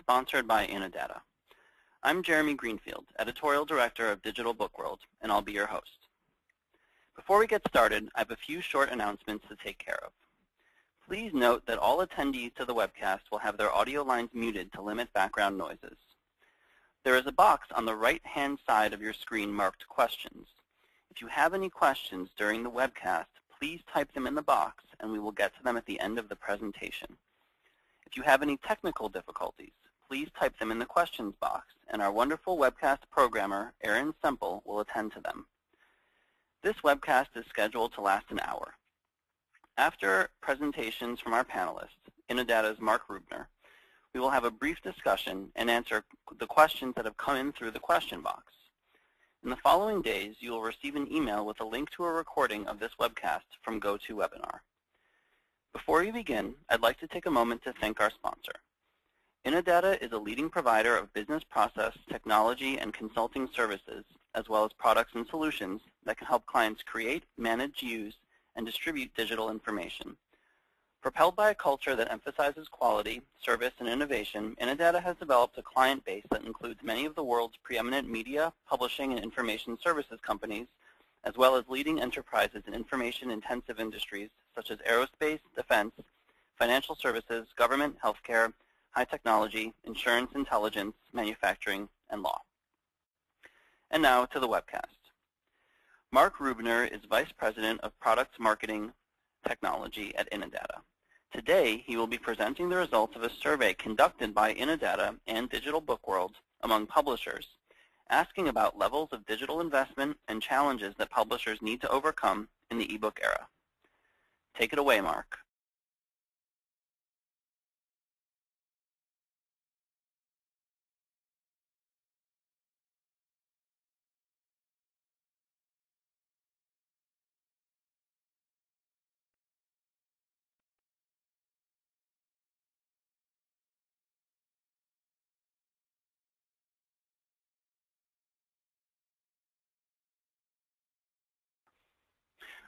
sponsored by Innodata. I'm Jeremy Greenfield, Editorial Director of Digital Book World, and I'll be your host. Before we get started, I have a few short announcements to take care of. Please note that all attendees to the webcast will have their audio lines muted to limit background noises. There is a box on the right-hand side of your screen marked Questions. If you have any questions during the webcast, please type them in the box and we will get to them at the end of the presentation. If you have any technical difficulties, please type them in the questions box and our wonderful webcast programmer, Aaron Semple, will attend to them. This webcast is scheduled to last an hour. After presentations from our panelists, Innodata's Mark Rubner, we will have a brief discussion and answer the questions that have come in through the question box. In the following days, you will receive an email with a link to a recording of this webcast from GoToWebinar. Before we begin, I'd like to take a moment to thank our sponsor. Innodata is a leading provider of business process, technology, and consulting services, as well as products and solutions that can help clients create, manage, use, and distribute digital information. Propelled by a culture that emphasizes quality, service, and innovation, Innodata has developed a client base that includes many of the world's preeminent media, publishing, and information services companies, as well as leading enterprises in information-intensive industries such as aerospace, defense, financial services, government, healthcare, high technology, insurance, intelligence, manufacturing, and law. And now to the webcast. Mark Rubner is Vice President of Product Marketing Technology at Innodata. Today, he will be presenting the results of a survey conducted by Innodata and Digital Book World among publishers, asking about levels of digital investment and challenges that publishers need to overcome in the ebook era. Take it away, Mark.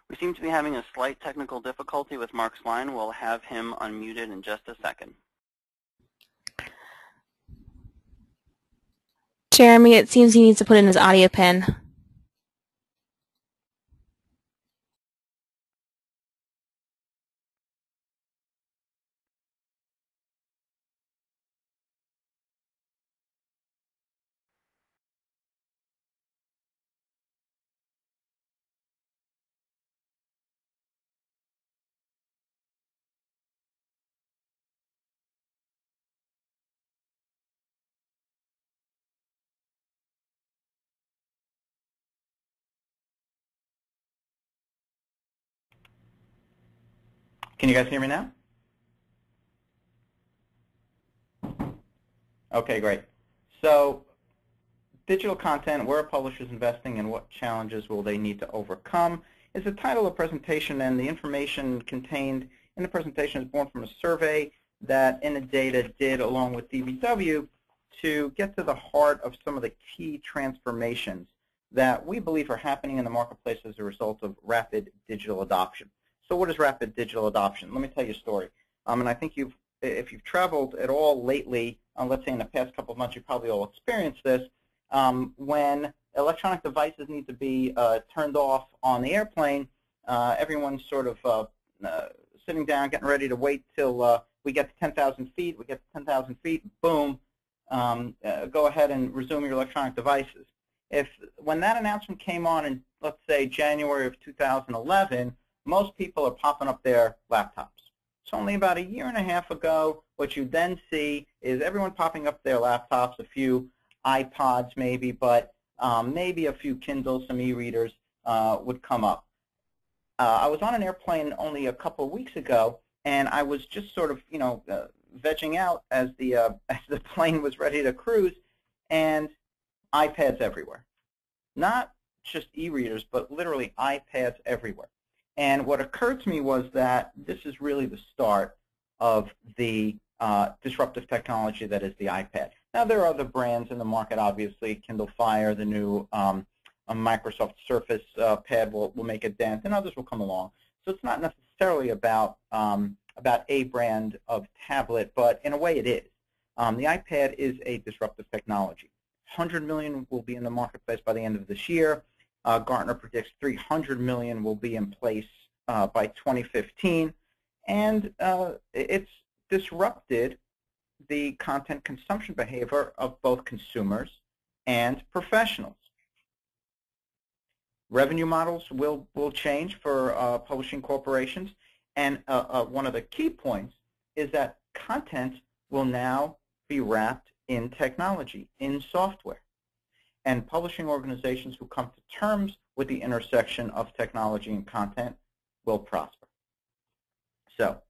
We seem to be having a slight technical difficulty with Mark's line. We'll have him unmuted in just a second. Jeremy, it seems he needs to put in his audio pin. Can you guys hear me now? Okay, great. So digital content, where are publishers investing and what challenges will they need to overcome is the title of the presentation, and the information contained in the presentation is born from a survey that Innodata did along with DBW to get to the heart of some of the key transformations that we believe are happening in the marketplace as a result of rapid digital adoption. So what is rapid digital adoption? Let me tell you a story. And I think if you've traveled at all lately, let's say in the past couple of months, you probably all experienced this, when electronic devices need to be turned off on the airplane, everyone's sort of sitting down, getting ready to wait till we get to 10,000 feet. We get to 10,000 feet, boom, go ahead and resume your electronic devices. When that announcement came on in, let's say, January of 2011, most people are popping up their laptops. So only about a year and a half ago, what you then see is everyone popping up their laptops, a few iPods maybe, but maybe a few Kindles, some e-readers would come up. I was on an airplane only a couple of weeks ago, and I was just sort of, vegging out as the plane was ready to cruise, and iPads everywhere. Not just e-readers, but literally iPads everywhere. And what occurred to me was that this is really the start of the disruptive technology that is the iPad. Now, there are other brands in the market, obviously. Kindle Fire, the new Microsoft Surface pad will make a dent, and others will come along. So it's not necessarily about a brand of tablet, but in a way it is. The iPad is a disruptive technology. 100 million will be in the marketplace by the end of this year. Gartner predicts 300 million will be in place by 2015. And it's disrupted the content consumption behavior of both consumers and professionals. Revenue models will change for publishing corporations. And one of the key points is that content will now be wrapped in technology, in software. And publishing organizations who come to terms with the intersection of technology and content will prosper. So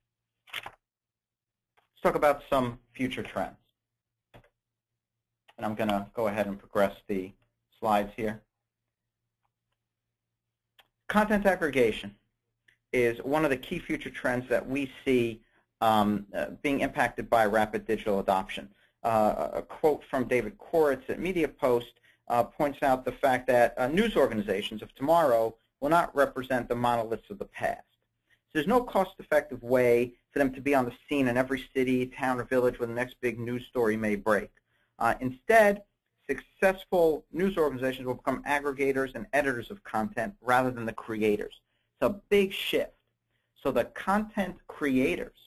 let's talk about some future trends. And I'm going to go ahead and progress the slides here. Content aggregation is one of the key future trends that we see being impacted by rapid digital adoption. A quote from David Koritz at MediaPost points out the fact that news organizations of tomorrow will not represent the monoliths of the past. So there's no cost-effective way for them to be on the scene in every city, town, or village where the next big news story may break. Instead, successful news organizations will become aggregators and editors of content rather than the creators. It's a big shift. So the content creators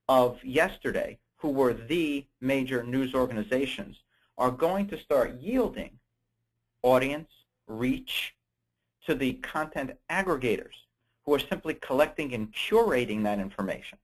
of yesterday, who were the major news organizations, are going to start yielding audience, reach to the content aggregators, who are simply collecting and curating that information.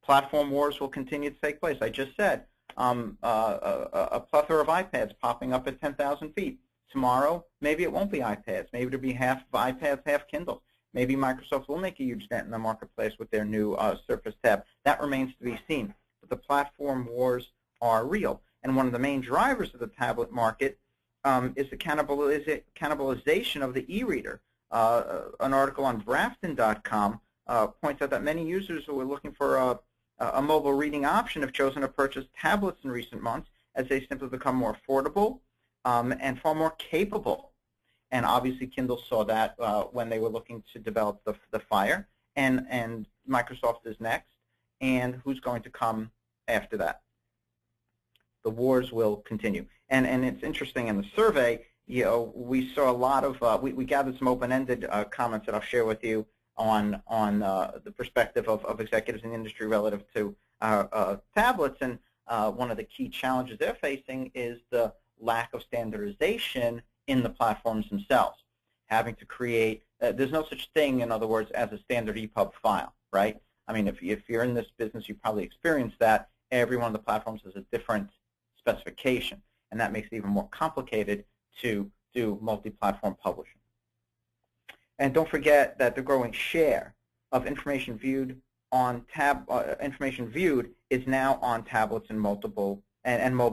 Platform wars will continue to take place. I just said a plethora of iPads popping up at 10,000 feet. Tomorrow, maybe it won't be iPads. Maybe it'll be half iPads, half Kindles. Maybe Microsoft will make a huge dent in the marketplace with their new Surface Tab. That remains to be seen. But the platform wars are real. And one of the main drivers of the tablet market is the cannibalization of the e-reader. An article on Brafton.com points out that many users who are looking for a mobile reading option have chosen to purchase tablets in recent months as they simply become more affordable and far more capable. And obviously Kindle saw that when they were looking to develop the Fire, and Microsoft is next, and who's going to come after that? The wars will continue. And it's interesting, in the survey, you know, we saw a lot of, we gathered some open-ended comments that I'll share with you on the perspective of executives in the industry relative to tablets. And one of the key challenges they're facing is the lack of standardization in the platforms themselves. Having to create, there's no such thing, in other words, as a standard EPUB file, right? I mean, if you're in this business, you probably experienced that. Every one of the platforms has a different specification, and that makes it even more complicated to do multi-platform publishing. And don't forget that the growing share of information viewed on information viewed is now on tablets and mobile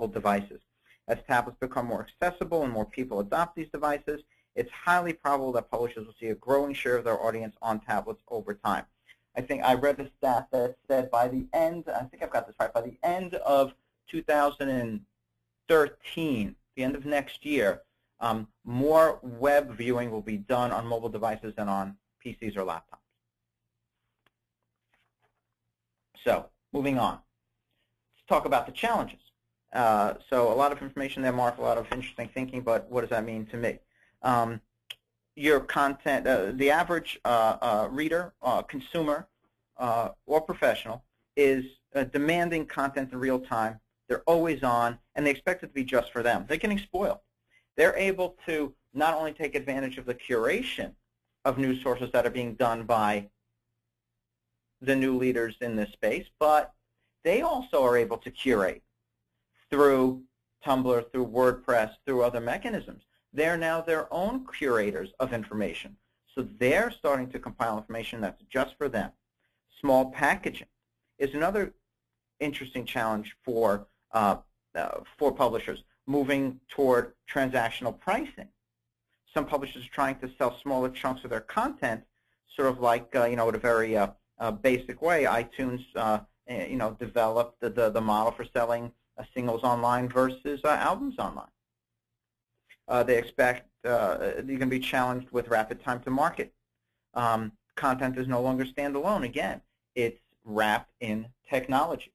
devices. As tablets become more accessible and more people adopt these devices, it's highly probable that publishers will see a growing share of their audience on tablets over time. I think I read a stat that said by the end, I think I've got this right, by the end of 2013, the end of next year, more web viewing will be done on mobile devices than on PCs or laptops. So, moving on. Let's talk about the challenges. So a lot of information there, Mark, a lot of interesting thinking, but what does that mean to me? Your content, the average reader, consumer, or professional is demanding content in real time. They're always on, and they expect it to be just for them. They're getting spoiled. They're able to not only take advantage of the curation of news sources that are being done by the new leaders in this space, but they also are able to curate through Tumblr, through WordPress, through other mechanisms. They're now their own curators of information. So they're starting to compile information that's just for them. Small packaging is another interesting challenge for publishers, moving toward transactional pricing. Some publishers are trying to sell smaller chunks of their content, sort of like, you know, in a very basic way. iTunes, you know, developed the model for selling singles online versus albums online. They expect you're going to be challenged with rapid time to market. Content is no longer standalone. Again, it's wrapped in technology.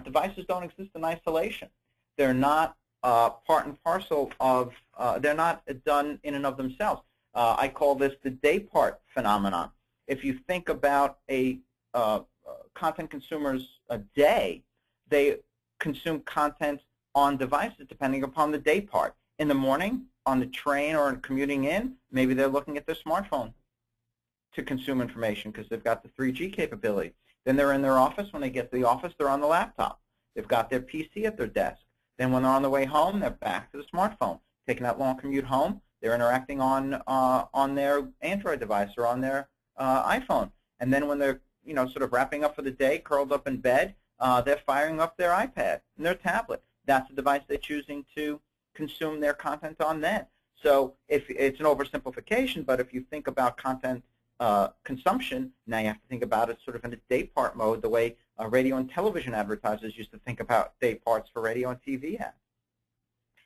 Devices don't exist in isolation. They're not part and parcel of, they're not done in and of themselves. I call this the day part phenomenon. If you think about a content consumer's day, they consume content on devices depending upon the day part. In the morning, on the train or commuting in, maybe they're looking at their smartphone to consume information because they've got the 3G capability. Then they're in their office. When they get to the office, they're on the laptop. They've got their PC at their desk. Then when they're on the way home, they're back to the smartphone. Taking that long commute home, they're interacting on their Android device or on their iPhone. And then when they're sort of wrapping up for the day, curled up in bed, they're firing up their iPad and their tablet. That's the device they're choosing to consume their content on then. So if it's an oversimplification, but if you think about content consumption, now you have to think about it sort of in a day part mode, the way radio and television advertisers used to think about day parts for radio and TV ads.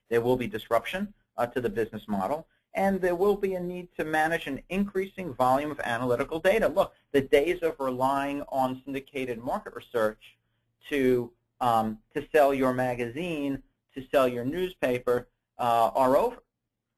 There will be disruption to the business model, and there will be a need to manage an increasing volume of analytical data. Look, the days of relying on syndicated market research to sell your magazine, to sell your newspaper are over.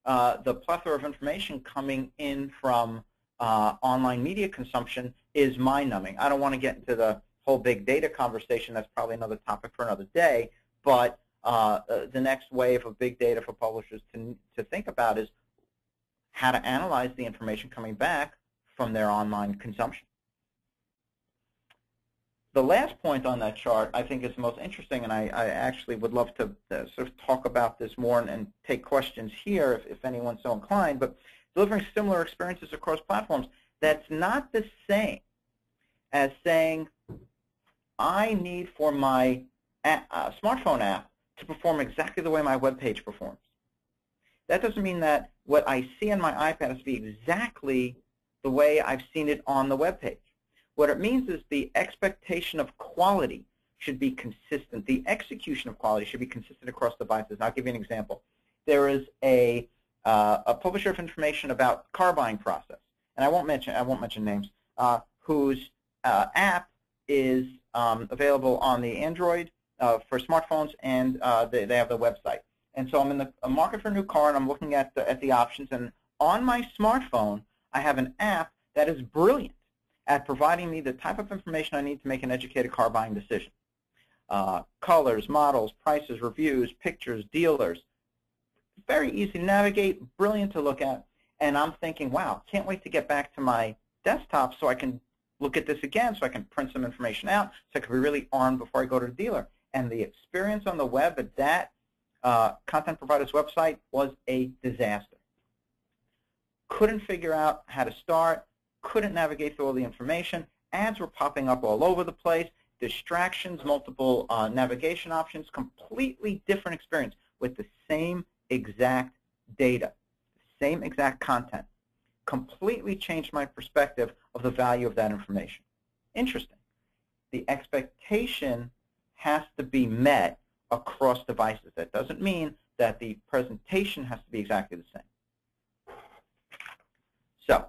The plethora of information coming in from online media consumption is mind-numbing. I don't want to get into the whole big data conversation. That's probably another topic for another day. But the next wave of big data for publishers to think about is how to analyze the information coming back from their online consumption. The last point on that chart I think is the most interesting, and I actually would love to sort of talk about this more and take questions here if anyone's so inclined, but delivering similar experiences across platforms, that's not the same as saying I need for my smartphone app to perform exactly the way my web page performs. That doesn't mean that what I see on my iPad has to be exactly the way I've seen it on the web page. What it means is the expectation of quality should be consistent. The execution of quality should be consistent across devices. And I'll give you an example. There is a publisher of information about car buying process, and I won't mention names, whose app is available on the Android for smartphones, and they have the website. And so I'm in the market for a new car, and I'm looking at the options. And on my smartphone, I have an app that is brilliant at providing me the type of information I need to make an educated car buying decision. Colors, models, prices, reviews, pictures, dealers. Very easy to navigate, brilliant to look at. And I'm thinking, wow, can't wait to get back to my desktop so I can look at this again, so I can print some information out, so I can be really armed before I go to the dealer. And the experience on the web at that content provider's website was a disaster. Couldn't figure out how to start, couldn't navigate through all the information. Ads were popping up all over the place, distractions, multiple navigation options, completely different experience with the same exact data, same exact content. Completely changed my perspective of the value of that information. Interesting. The expectation has to be met across devices. That doesn't mean that the presentation has to be exactly the same. So,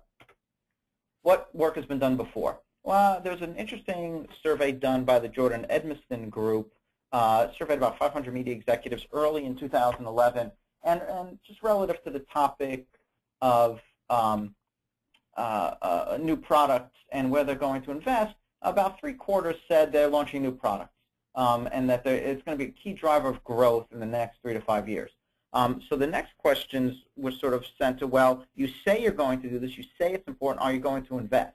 what work has been done before? Well, there's an interesting survey done by the Jordan Edmiston Group, surveyed about 500 media executives early in 2011, and just relative to the topic of new products and where they're going to invest, about 3/4 said they're launching new products, and that it's going to be a key driver of growth in the next 3 to 5 years. So the next questions were sort of sent to, well, you say you're going to do this, you say it's important, are you going to invest?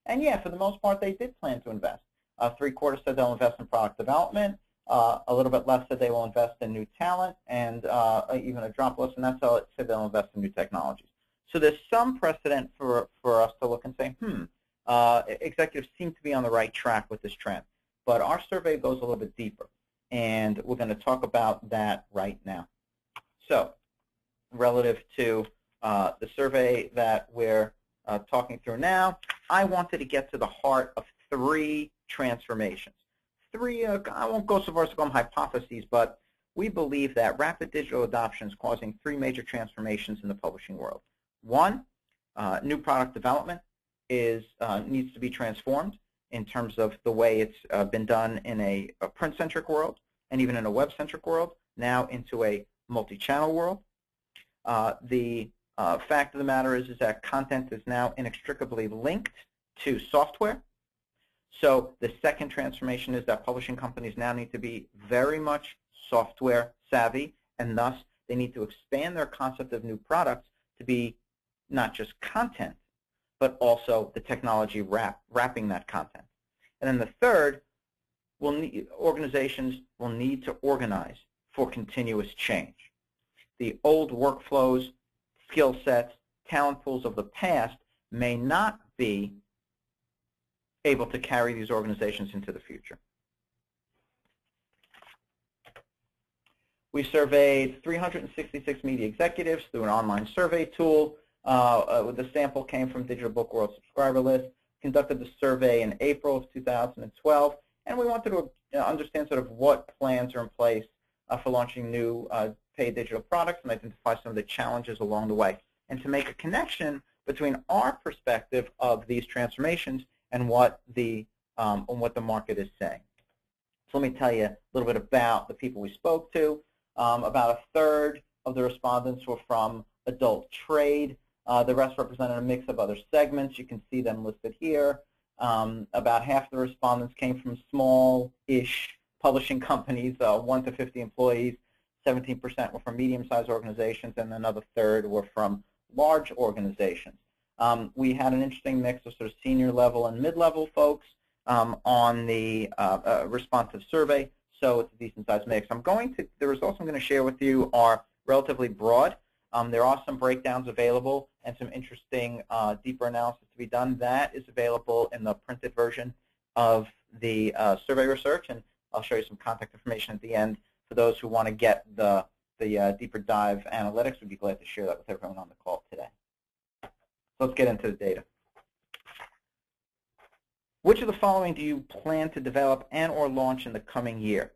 And yeah, for the most part, they did plan to invest. 3/4 said they'll invest in product development, a little bit less said they will invest in new talent, and even a drop less than that said they'll invest in new technologies. So there's some precedent for us to look and say, executives seem to be on the right track with this trend. But our survey goes a little bit deeper, and we're going to talk about that right now. So relative to the survey that we're talking through now, I wanted to get to the heart of 3 transformations. 3, I won't go so far as to call them hypotheses, but we believe that rapid digital adoption is causing 3 major transformations in the publishing world. 1, new product development needs to be transformed. in terms of the way it's been done in a print-centric world and even in a web-centric world, now into a multi-channel world. The fact of the matter is that content is now inextricably linked to software. So the second transformation is that publishing companies now need to be very much software savvy, and thus they need to expand their concept of new products to be not just content, but also the technology wrapping that content. And then the third, organizations will need to organize for continuous change. The old workflows, skill sets, talent pools of the past may not be able to carry these organizations into the future. We surveyed 366 media executives through an online survey tool. The sample came from Digital Book World subscriber list. Conducted the survey in April of 2012, and we wanted to understand sort of what plans are in place for launching new paid digital products and identify some of the challenges along the way, and to make a connection between our perspective of these transformations and what the market is saying. So let me tell you a little bit about the people we spoke to. About a third of the respondents were from adult trade. The rest represented a mix of other segments. You can see them listed here. About half the respondents came from small-ish publishing companies, 1 to 50 employees. 17% were from medium-sized organizations, and another third were from large organizations. We had an interesting mix of sort of senior-level and mid-level folks on the responsive survey, so it's a decent-sized mix. The results I'm going to share with you are relatively broad. There are some breakdowns available and some interesting deeper analysis to be done. That is available in the printed version of the survey research, and I'll show you some contact information at the end for those who want to get the deeper dive analytics. We'd be glad to share that with everyone on the call today. So let's get into the data. Which of the following do you plan to develop and or launch in the coming year?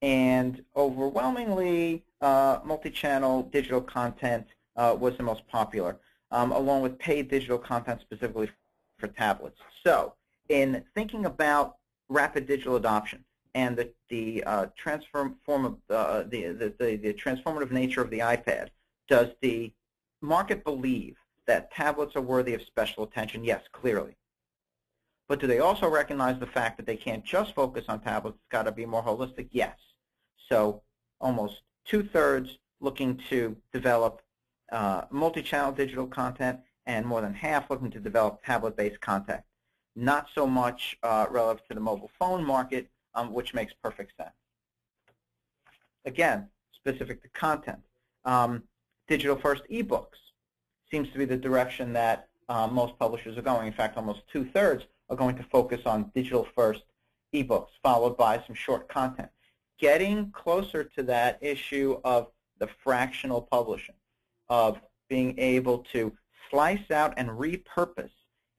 And overwhelmingly, multi-channel digital content was the most popular, along with paid digital content specifically for tablets. So in thinking about rapid digital adoption and the transformative nature of the iPad, does the market believe that tablets are worthy of special attention? Yes, clearly. But do they also recognize the fact that they can't just focus on tablets? It's got to be more holistic? Yes. So almost two-thirds looking to develop multi-channel digital content, and more than half looking to develop tablet-based content. Not so much relative to the mobile phone market, which makes perfect sense. Again, specific to content. Digital-first ebooks seems to be the direction that most publishers are going. In fact, almost two-thirds are going to focus on digital-first ebooks, followed by some short content. Getting closer to that issue of the fractional publishing, of being able to slice out and repurpose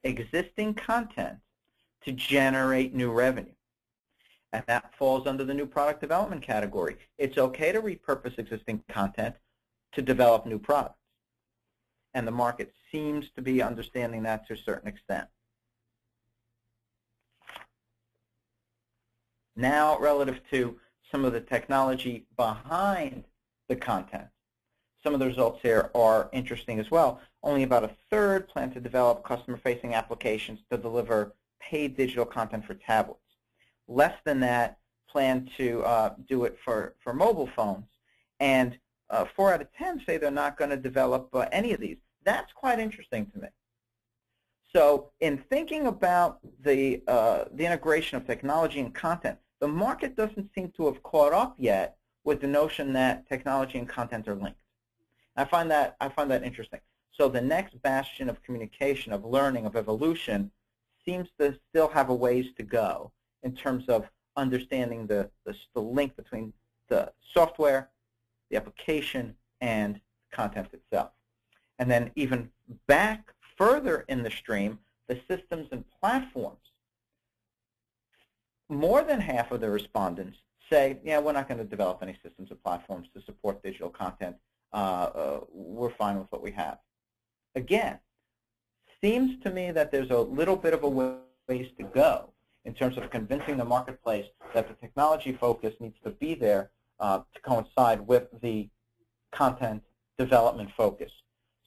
existing content to generate new revenue. And that falls under the new product development category. It's okay to repurpose existing content to develop new products. And the market seems to be understanding that to a certain extent. Now, relative to some of the technology behind the content, some of the results here are interesting as well. Only about a third plan to develop customer-facing applications to deliver paid digital content for tablets. Less than that plan to do it for mobile phones. And 4 out of 10 say they're not going to develop any of these. That's quite interesting to me. So in thinking about the integration of technology and content, the market doesn't seem to have caught up yet with the notion that technology and content are linked. I find that interesting. So the next bastion of communication, of learning, of evolution seems to still have a ways to go in terms of understanding the link between the software, the application, and content itself. And then even back further in the stream, the systems and platforms. More than half of the respondents say, yeah, we're not going to develop any systems or platforms to support digital content. We're fine with what we have. Again, seems to me that there's a little bit of a ways to go in terms of convincing the marketplace that the technology focus needs to be there to coincide with the content development focus.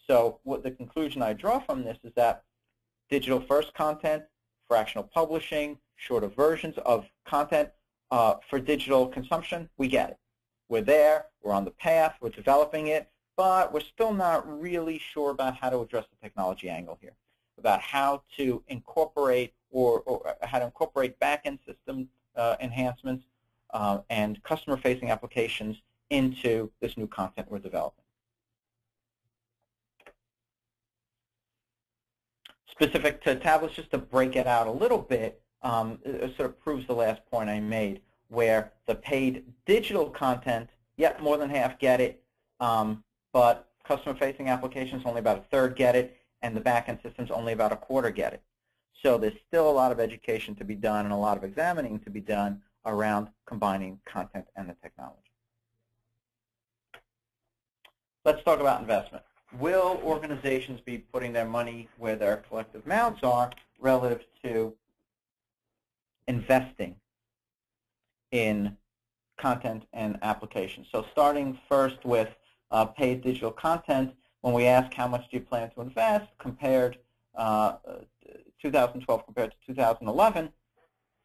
So what the conclusion I draw from this is that digital first content, fractional publishing, shorter versions of content for digital consumption, we get it. We're there, we're on the path, we're developing it, but we're still not really sure about how to address the technology angle here, about how to incorporate or how to incorporate back-end system enhancements and customer-facing applications into this new content we're developing. Specific to tablets, just to break it out a little bit, it sort of proves the last point I made, where the paid digital content, yep, more than half get it, but customer-facing applications, only about a third get it, and the back-end systems, only about a quarter get it. So there's still a lot of education to be done and a lot of examining to be done around combining content and the technology. Let's talk about investment. Will organizations be putting their money where their collective mouths are relative to investing in content and applications? So starting first with paid digital content, when we ask how much do you plan to invest compared 2012 compared to 2011,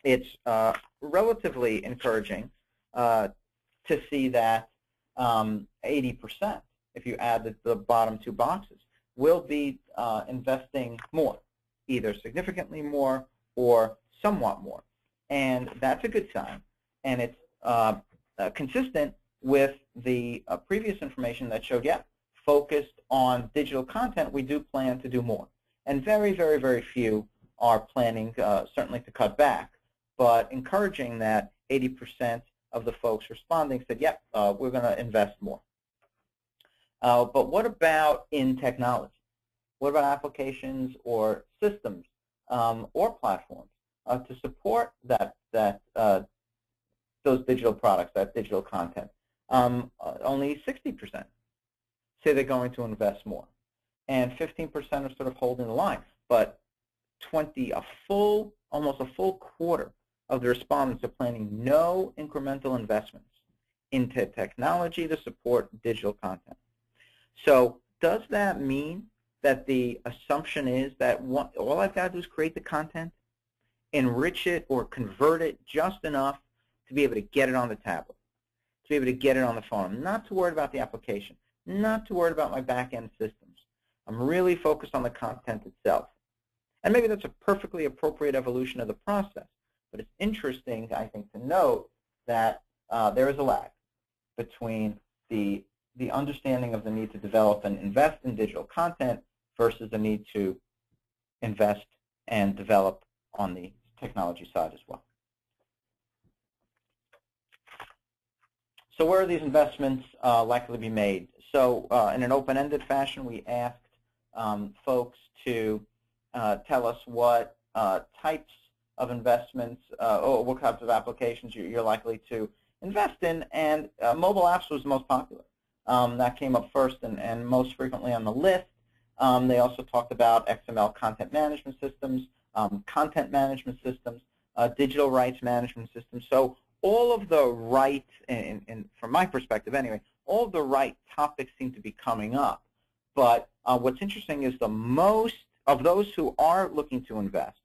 it's relatively encouraging to see that 80%, if you add the bottom two boxes, will be investing more, either significantly more or somewhat more. And that's a good sign. And it's consistent with the previous information that showed, yeah, focused on digital content, we do plan to do more. And very, very, very few are planning certainly to cut back, but encouraging that 80% of the folks responding said, yep, we're going to invest more. But what about in technology? What about applications or systems or platforms to support those digital products, that digital content? Only 60% say they're going to invest more, and 15% are sort of holding the line. But almost a full quarter of the respondents are planning no incremental investments into technology to support digital content. So does that mean that the assumption is that all I've got to do is create the content, enrich it or convert it just enough to be able to get it on the tablet, to be able to get it on the phone? I'm not too worried about the application, not too worried about my back-end systems. I'm really focused on the content itself. And maybe that's a perfectly appropriate evolution of the process. But it's interesting, I think, to note that there is a lag between the understanding of the need to develop and invest in digital content versus the need to invest and develop on the technology side as well. So where are these investments likely to be made? So in an open-ended fashion, we asked folks to tell us what types of investments or what types of applications you're likely to invest in, and mobile apps was the most popular. That came up first and most frequently on the list. They also talked about XML content management systems, content management systems, digital rights management systems. So all of the right, and from my perspective anyway, all of the right topics seem to be coming up. But what's interesting is the most of those who are looking to invest,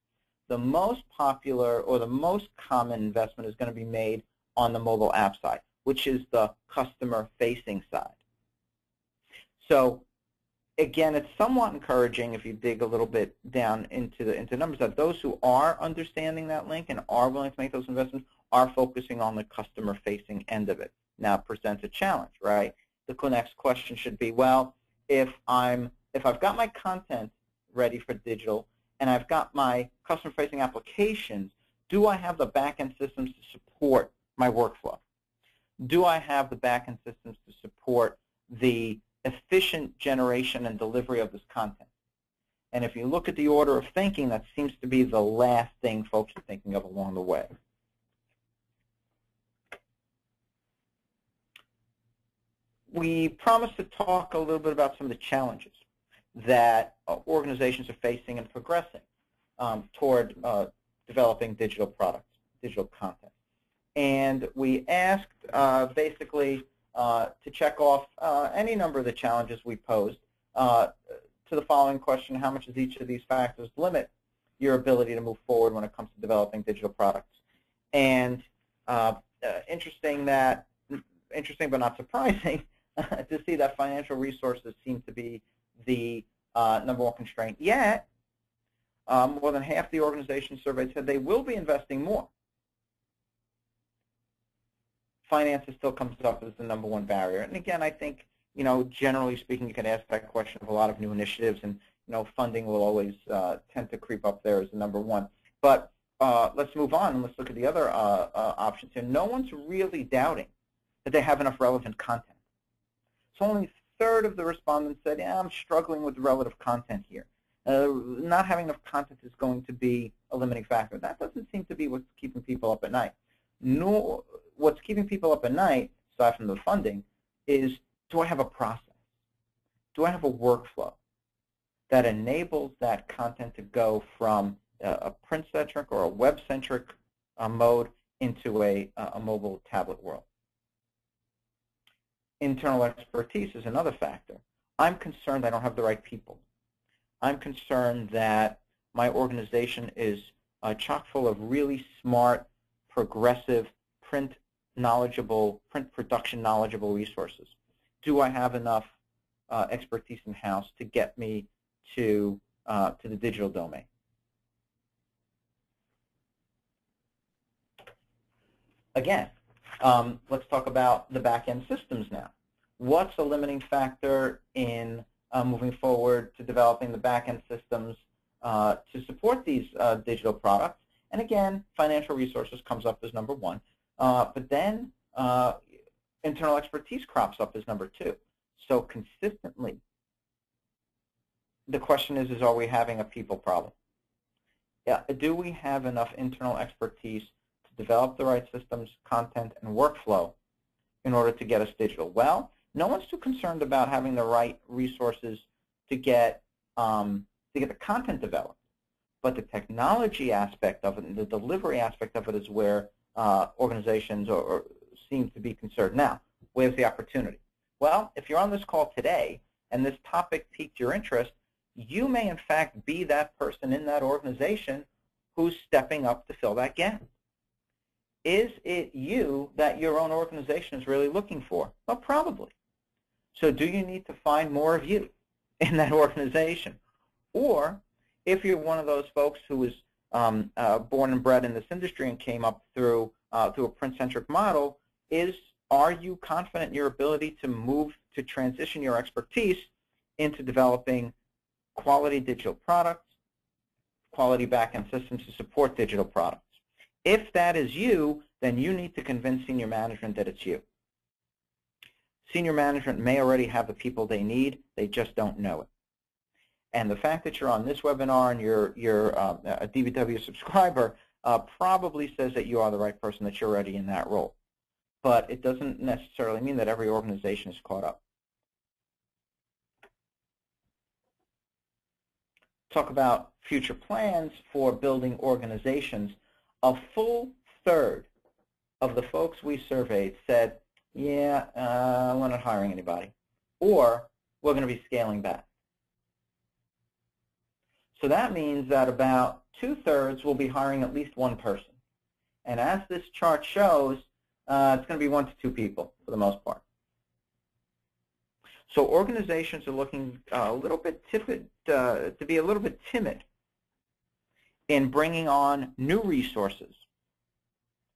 the most popular or the most common investment is going to be made on the mobile app side, which is the customer-facing side. So again, it's somewhat encouraging if you dig a little bit down into numbers that those who are understanding that link and are willing to make those investments are focusing on the customer-facing end of it. Now it presents a challenge, right? The next question should be, well, if I've got my content ready for digital and I've got my customer-facing applications, do I have the back-end systems to support my workflow? Do I have the back-end systems to support the efficient generation and delivery of this content? And if you look at the order of thinking, that seems to be the last thing folks are thinking of along the way. We promised to talk a little bit about some of the challenges that organizations are facing and progressing toward developing digital products, digital content. And we asked basically to check off any number of the challenges we posed to the following question: how much does each of these factors limit your ability to move forward when it comes to developing digital products? And interesting but not surprising to see that financial resources seem to be the number one constraint. Yet, more than half the organizations surveyed said they will be investing more. Finances still comes up as the number one barrier. And again, I think, generally speaking, you can ask that question of a lot of new initiatives, and funding will always tend to creep up there as the number one. But let's move on and let's look at the other options here. No one's really doubting that they have enough relevant content. So only a third of the respondents said, yeah, I'm struggling with relative content here. Not having enough content is going to be a limiting factor. That doesn't seem to be what's keeping people up at night. No, what's keeping people up at night, aside from the funding, is, do I have a process? Do I have a workflow that enables that content to go from a print-centric or a web-centric mode into a mobile tablet world? Internal expertise is another factor. I'm concerned I don't have the right people. I'm concerned that my organization is chock full of really smart, progressive, print production knowledgeable resources. Do I have enough expertise in-house to get me to the digital domain? Again, let's talk about the back-end systems now. What's a limiting factor in moving forward to developing the back-end systems to support these digital products? And again, financial resources comes up as number one. But then internal expertise crops up as number two. So consistently, the question is are we having a people problem? Yeah, do we have enough internal expertise to develop the right systems, content, and workflow in order to get us digital? Well, no one's too concerned about having the right resources to get the content developed, but the technology aspect of it and the delivery aspect of it is where organizations or seem to be concerned. Now, where's the opportunity? Well, if you're on this call today and this topic piqued your interest, you may in fact be that person in that organization who's stepping up to fill that gap. Is it you that your own organization is really looking for? Well, probably. So do you need to find more of you in that organization? Or if you're one of those folks who was born and bred in this industry and came up through a print-centric model, are you confident in your ability to transition your expertise into developing quality digital products, quality back-end systems to support digital products? If that is you, then you need to convince senior management that it's you. Senior management may already have the people they need, they just don't know it. And the fact that you're on this webinar and you're a DBW subscriber probably says that you are the right person, that you're already in that role. But it doesn't necessarily mean that every organization is caught up. Talk about future plans for building organizations. A full third of the folks we surveyed said, yeah, we're not hiring anybody, or we're going to be scaling back. So that means that about 2/3 will be hiring at least one person. And as this chart shows, it's going to be 1 to 2 people for the most part. So organizations are looking a little bit to be a little bit timid in bringing on new resources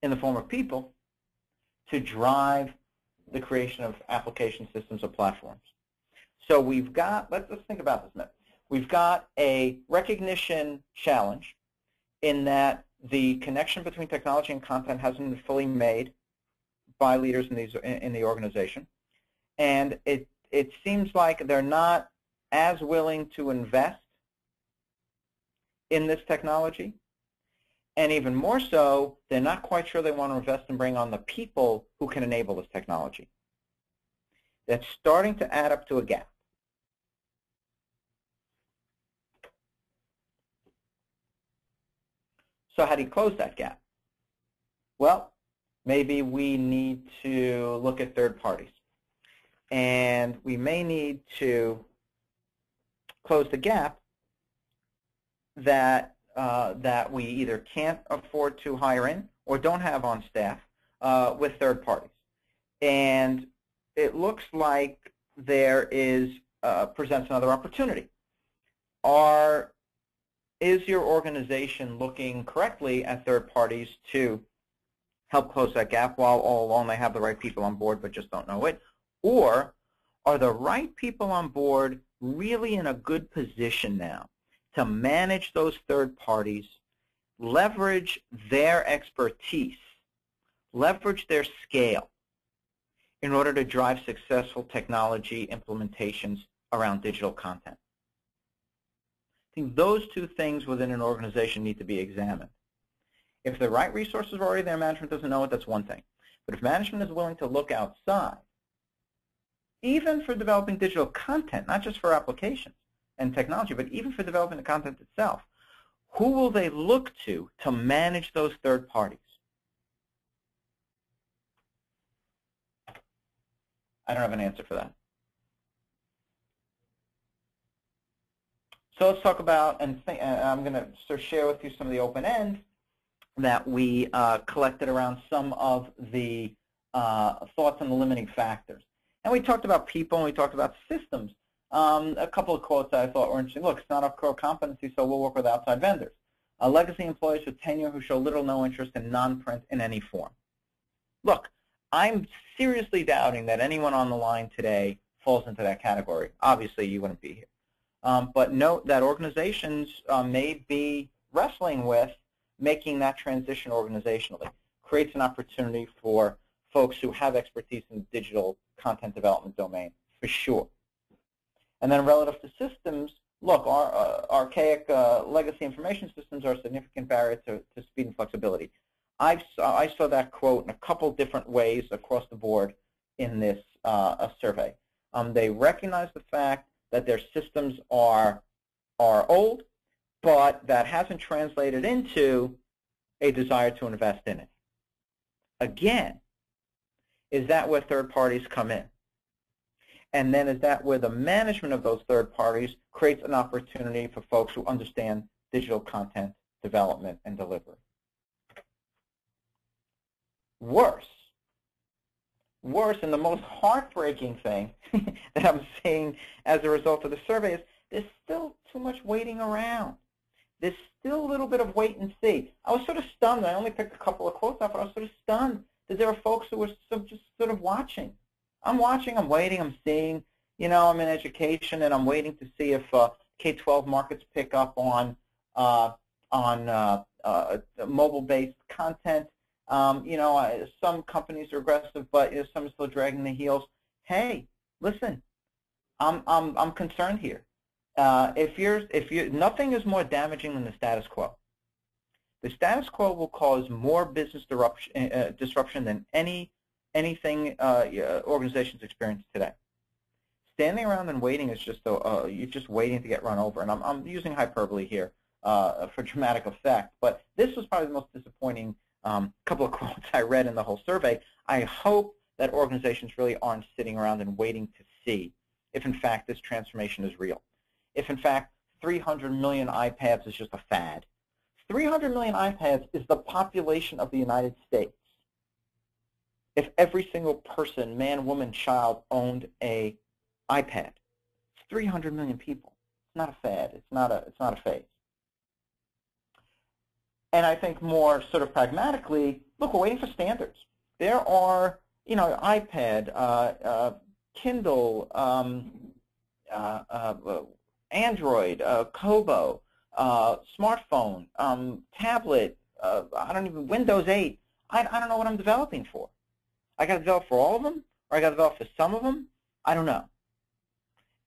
in the form of people to drive the creation of application systems or platforms. So we've got, let's think about this a minute. We've got a recognition challenge in that the connection between technology and content hasn't been fully made by leaders in the organization. And it seems like they're not as willing to invest in this technology. And even more so, they're not quite sure they want to invest and bring on the people who can enable this technology. That's starting to add up to a gap. So how do you close that gap? Well, maybe we need to look at third parties. And we may need to close the gap that, that we either can't afford to hire in or don't have on staff with third parties. And it looks like there presents another opportunity. Is your organization looking correctly at third parties to help close that gap while all along they have the right people on board but just don't know it? Or are the right people on board really in a good position now to manage those third parties, leverage their expertise, leverage their scale in order to drive successful technology implementations around digital content? I think those two things within an organization need to be examined. If the right resources are already there, management doesn't know it, that's one thing. But if management is willing to look outside, even for developing digital content, not just for applications and technology, but even for developing the content itself, who will they look to manage those third parties? I don't have an answer for that. So let's talk about, and I'm going to sort of share with you some of the open end that we collected around some of the thoughts on the limiting factors. And we talked about people and we talked about systems. A couple of quotes that I thought were interesting. Look, it's not a core competency, so we'll work with outside vendors. Legacy employees with tenure who show little or no interest in non-print in any form. Look, I'm seriously doubting that anyone on the line today falls into that category. Obviously, you wouldn't be here. But note that organizations may be wrestling with making that transition organizationally. Creates an opportunity for folks who have expertise in the digital content development domain, for sure. And then relative to systems, look, our archaic legacy information systems are a significant barrier to speed and flexibility. I saw that quote in a couple different ways across the board in this survey. They recognize the fact that their systems are old, but that hasn't translated into a desire to invest in it. Again, is that where third parties come in? And then is that where the management of those third parties creates an opportunity for folks who understand digital content development and delivery? Worse, and the most heartbreaking thing that I'm seeing as a result of the survey is there's still too much waiting around. There's still a little bit of wait and see. I was sort of stunned. I only picked a couple of quotes out, but I was sort of stunned that there are folks who were just sort of watching. I'm watching, I'm waiting, I'm seeing. You know, I'm in education, and I'm waiting to see if K-12 markets pick up on mobile-based content. You know, some companies are aggressive, but some are still dragging the heels. Hey, listen, I'm concerned here. Nothing is more damaging than the status quo. The status quo will cause more business disruption than anything organizations experience today. Standing around and waiting is just you're just waiting to get run over. And I'm using hyperbole here for dramatic effect, but this was probably the most disappointing couple of quotes I read in the whole survey. I hope that organizations really aren't sitting around and waiting to see if, in fact, this transformation is real. If, in fact, 300 million iPads is just a fad. 300 million iPads is the population of the United States. If every single person, man, woman, child, owned an iPad, it's 300 million people. It's not a fad. It's not a phase. And I think more sort of pragmatically, look, we're waiting for standards. There are, you know, iPad, Kindle, Android, Kobo, smartphone, tablet, Windows 8. I don't know what I'm developing for. I got to develop for all of them, or I got to develop for some of them? I don't know.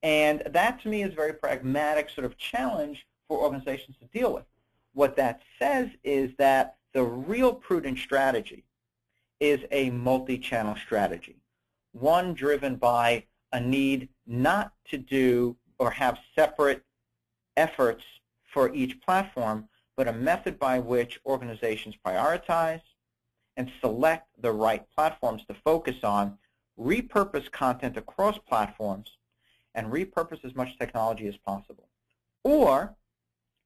And that, to me, is a very pragmatic sort of challenge for organizations to deal with. What that says is that the real prudent strategy is a multi-channel strategy, one driven by a need not to do or have separate efforts for each platform, but a method by which organizations prioritize and select the right platforms to focus on, repurpose content across platforms, and repurpose as much technology as possible. Or,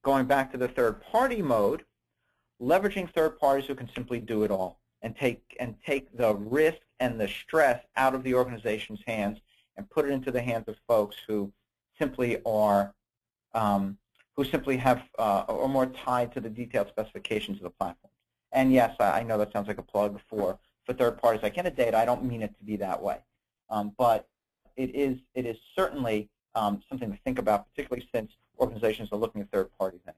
going back to the third-party mode, leveraging third parties who can simply do it all and take the risk and the stress out of the organization's hands and put it into the hands of folks who simply are are more tied to the detailed specifications of the platform. And yes, I know that sounds like a plug for third parties like Innodata. I don't mean it to be that way, but it is certainly something to think about, particularly since organizations are looking at third parties anyway.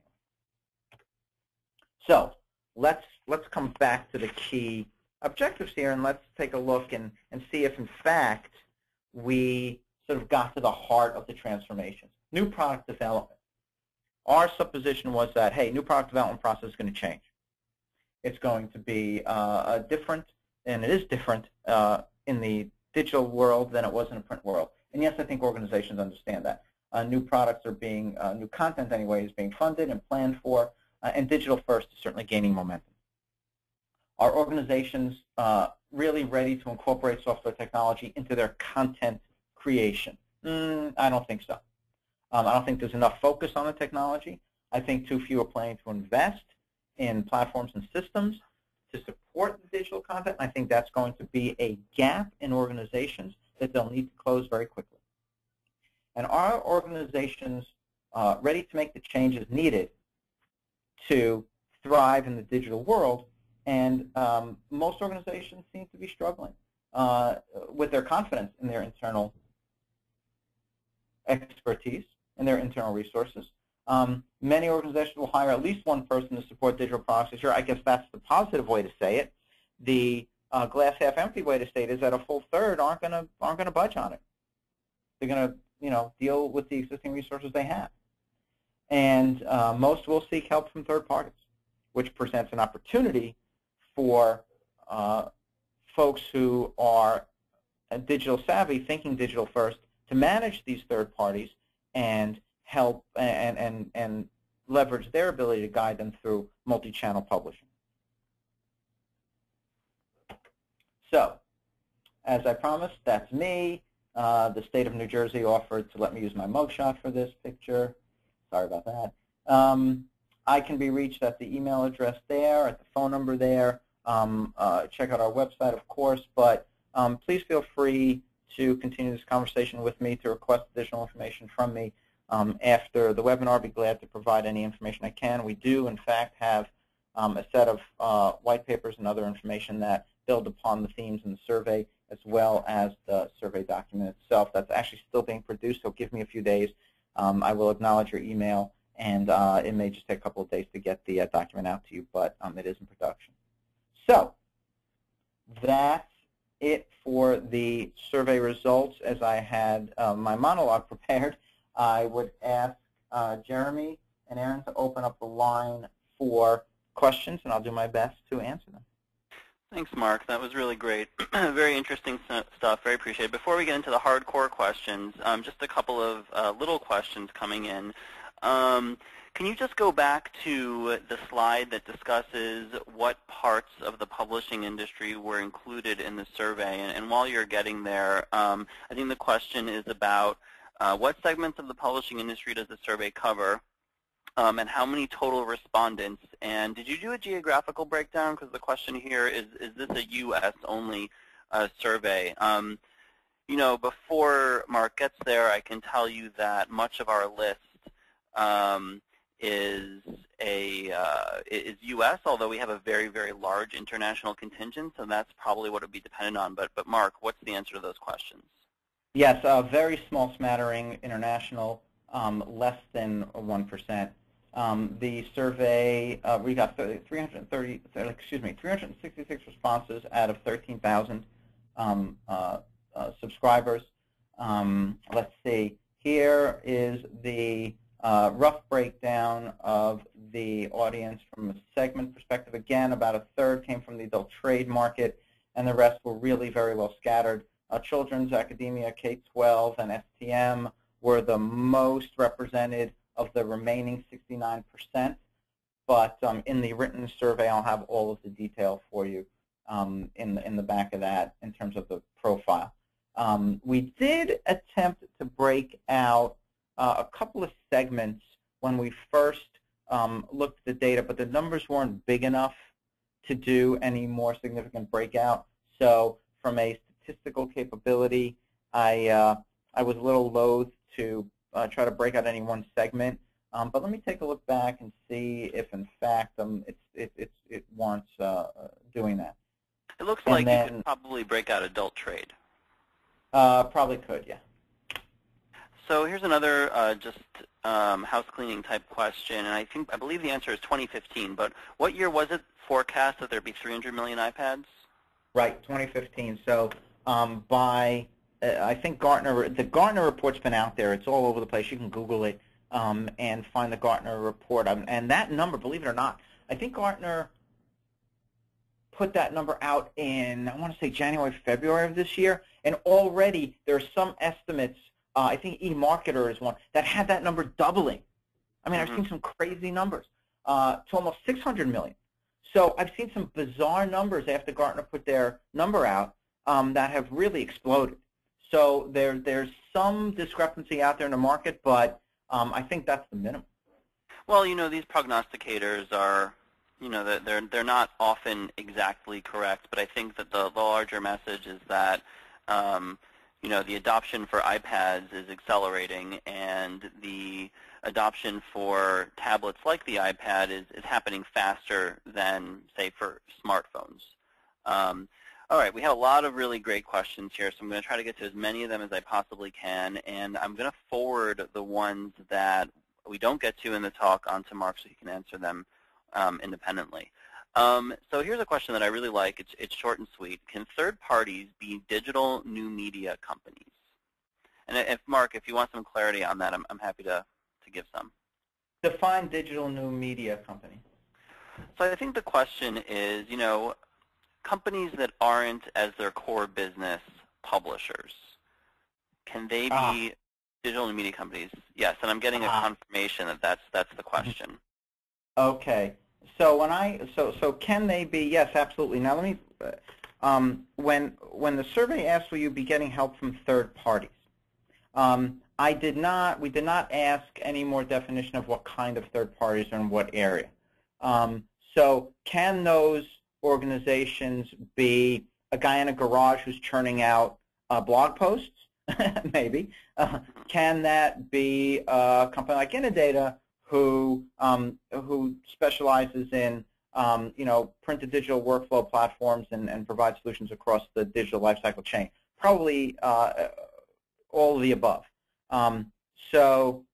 So let's come back to the key objectives here, and let's take a look and see if, in fact, we sort of got to the heart of the transformation. New product development. Our supposition was that, hey, new product development process is going to change. It's going to be different, and it is different in the digital world than it was in the print world. And yes, I think organizations understand that. New products are being, new content anyway, is being funded and planned for, and digital first is certainly gaining momentum. Are organizations really ready to incorporate software technology into their content creation? I don't think so. I don't think there's enough focus on the technology. I think too few are planning to invest in platforms and systems to support the digital content. I think that's going to be a gap in organizations that they'll need to close very quickly. And are organizations ready to make the changes needed to thrive in the digital world? And most organizations seem to be struggling with their confidence in their internal expertise and their internal resources. Many organizations will hire at least one person to support digital products. Sure, I guess that's the positive way to say it. The glass half empty way to say it is that a full third aren't going to budge on it. They're going to deal with the existing resources they have, and most will seek help from third parties, which presents an opportunity for folks who are digital savvy, thinking digital first, to manage these third parties and help and leverage their ability to guide them through multi-channel publishing. So, as I promised, that's me. The state of New Jersey offered to let me use my mugshot for this picture. Sorry about that. I can be reached at the email address there, at the phone number there. Check out our website, of course, but please feel free to continue this conversation with me, to request additional information from me. After the webinar, I'll be glad to provide any information I can. We do, in fact, have a set of white papers and other information that build upon the themes in the survey, as well as the survey document itself. That's actually still being produced, so give me a few days. I will acknowledge your email, and it may just take a couple of days to get the document out to you, but it is in production. So that's it for the survey results. As I had my monologue prepared, I would ask Jeremy and Aaron to open up the line for questions, and I'll do my best to answer them. Thanks, Mark. That was really great. Very interesting stuff. Very appreciated. Before we get into the hardcore questions, just a couple of little questions coming in. Can you just go back to the slide that discusses what parts of the publishing industry were included in the survey? And while you're getting there, I think the question is about what segments of the publishing industry does the survey cover, and how many total respondents? And did you do a geographical breakdown? Because the question here is this a U.S.-only survey? Before Mark gets there, I can tell you that much of our list is U.S., although we have a very, very large international contingent, so that's probably what it would be dependent on. But Mark, what's the answer to those questions? Yes, a very small smattering international, less than 1%. The survey, we got 366 responses out of 13,000 subscribers. Let's see. Here is the rough breakdown of the audience from a segment perspective. Again, about a third came from the adult trade market, and the rest were really very well scattered. Children's, academia, K-12, and STM were the most represented of the remaining 69%. but in the written survey, I'll have all of the detail for you in the back of that in terms of the profile. We did attempt to break out a couple of segments when we first looked at the data, but the numbers weren't big enough to do any more significant breakout. So from a statistical capability, I was a little loath to try to break out any one segment. But let me take a look back and see if, in fact, it warrants doing that. It looks like you could probably break out adult trade. Probably could, yeah. So here's another just house cleaning type question, and I believe the answer is 2015. But what year was it forecast that there'd be 300 million iPads? Right, 2015. So by I think the Gartner report's been out there. It's all over the place. You can Google it and find the Gartner report. And that number, believe it or not, I think Gartner put that number out in, I want to say January, February of this year, and already there are some estimates, I think eMarketer is one, that had that number doubling. I mean, I've seen some crazy numbers, to almost 600 million. So I've seen some bizarre numbers after Gartner put their number out that have really exploded. So there's some discrepancy out there in the market, but I think that's the minimum. Well, you know, these prognosticators are, you know, they're not often exactly correct, but I think that the larger message is that, you know, the adoption for iPads is accelerating, and the adoption for tablets like the iPad is happening faster than, say, for smartphones. All right, we have a lot of really great questions here, so I'm going to try to get to as many of them as I possibly can, and I'm going to forward the ones that we don't get to in the talk onto Mark so he can answer them independently. So here's a question that I really like. It's short and sweet. Can third parties be digital new media companies? And if Mark, if you want some clarity on that, I'm happy to give some. Define digital new media company. So I think the question is, you know, companies that aren't as their core business publishers, can they be digital new media companies? Yes, and I'm getting a confirmation that that's the question. Okay. So so can they be? Yes, absolutely. Now let me. When the survey asked, will you be getting help from third parties? We did not ask any more definition of what kind of third parties or in what area. So can those organizations be a guy in a garage who's churning out blog posts? Maybe. Can that be a company like Innodata who specializes in you know, print to digital workflow platforms and provide solutions across the digital lifecycle chain? Probably all of the above. So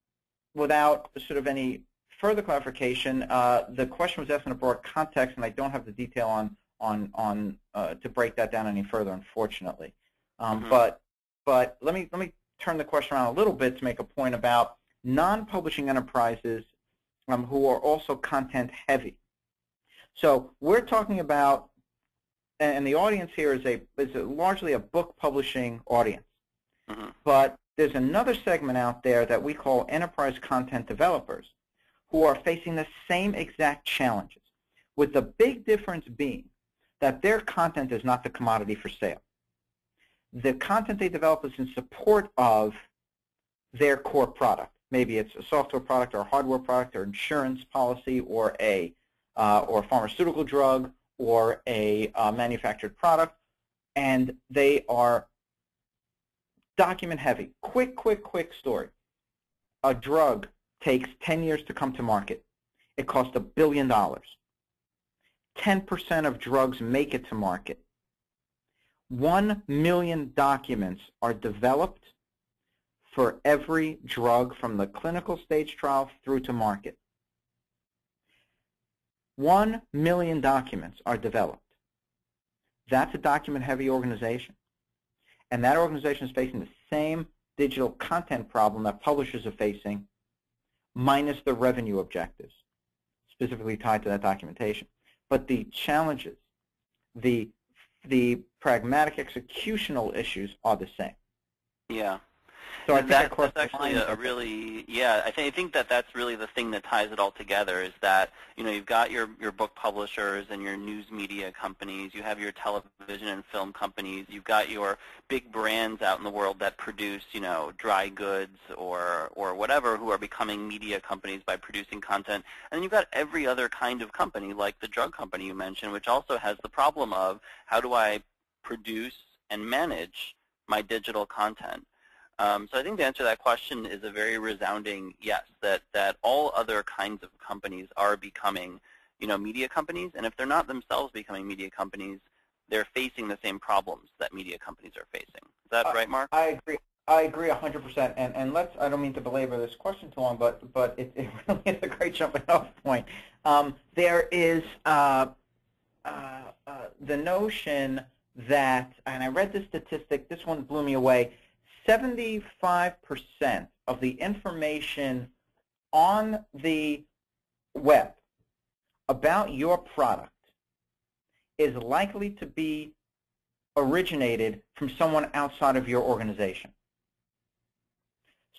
without sort of any further clarification, the question was asked in a broad context, and I don't have the detail on to break that down any further, unfortunately. But let me turn the question around a little bit to make a point about non-publishing enterprises who are also content heavy. So we're talking about, and the audience here is largely a book publishing audience. But there's another segment out there that we call enterprise content developers who are facing the same exact challenges, with the big difference being that their content is not the commodity for sale. The content they develop is in support of their core product. Maybe it's a software product or a hardware product or insurance policy or a pharmaceutical drug or a manufactured product, and they are document heavy. Quick story. A drug takes 10 years to come to market. It costs $1 billion. 10% of drugs make it to market. 1 million documents are developed for every drug from the clinical stage trial through to market. 1 million documents are developed. That's a document-heavy organization. And that organization is facing the same digital content problem that publishers are facing, minus the revenue objectives, specifically tied to that documentation. But the challenges, the pragmatic executional issues are the same. Yeah. So I think That's actually a really, yeah, I think that that's really the thing that ties it all together is that, you've got your book publishers and your news media companies, you have your television and film companies, you've got your big brands out in the world that produce, dry goods or whatever, who are becoming media companies by producing content. And then you've got every other kind of company, like the drug company you mentioned, which also has the problem of how do I produce and manage my digital content. So I think the answer to that question is a very resounding yes, that all other kinds of companies are becoming, media companies, and if they're not themselves becoming media companies, they're facing the same problems that media companies are facing. Is that right, Mark? I agree. I agree 100%. And I don't mean to belabor this question too long, but it really is a great jumping off point. There is the notion that, and I read this statistic, this one blew me away, 75% of the information on the web about your product is likely to be originated from someone outside of your organization.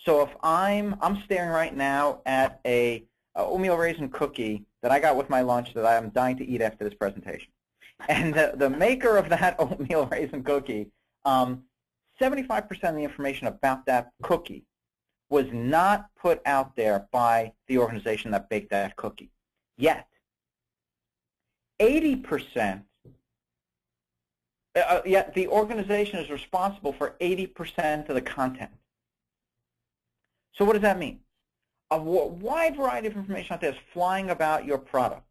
So if I'm staring right now at a oatmeal raisin cookie that I got with my lunch that I'm dying to eat after this presentation. And the maker of that oatmeal raisin cookie, 75% of the information about that cookie was not put out there by the organization that baked that cookie. Yet, 80%, yet the organization is responsible for 80% of the content. So what does that mean? A wide variety of information out there is flying about your product.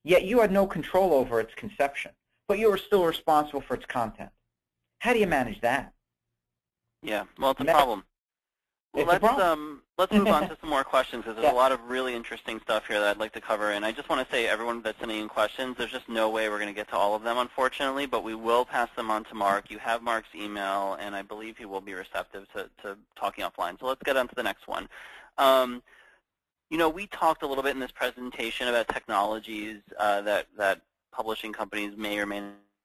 Yet you had no control over its conception, but you were still responsible for its content. How do you manage that? Yeah, well, it's a problem. Well, let's move on to some more questions because there's a lot of really interesting stuff here that I'd like to cover. And I just want to say, everyone that's sending in questions, there's just no way we're going to get to all of them, unfortunately, but we will pass them on to Mark. You have Mark's email, and I believe he will be receptive to talking offline. So let's get on to the next one. We talked a little bit in this presentation about technologies that publishing companies may or may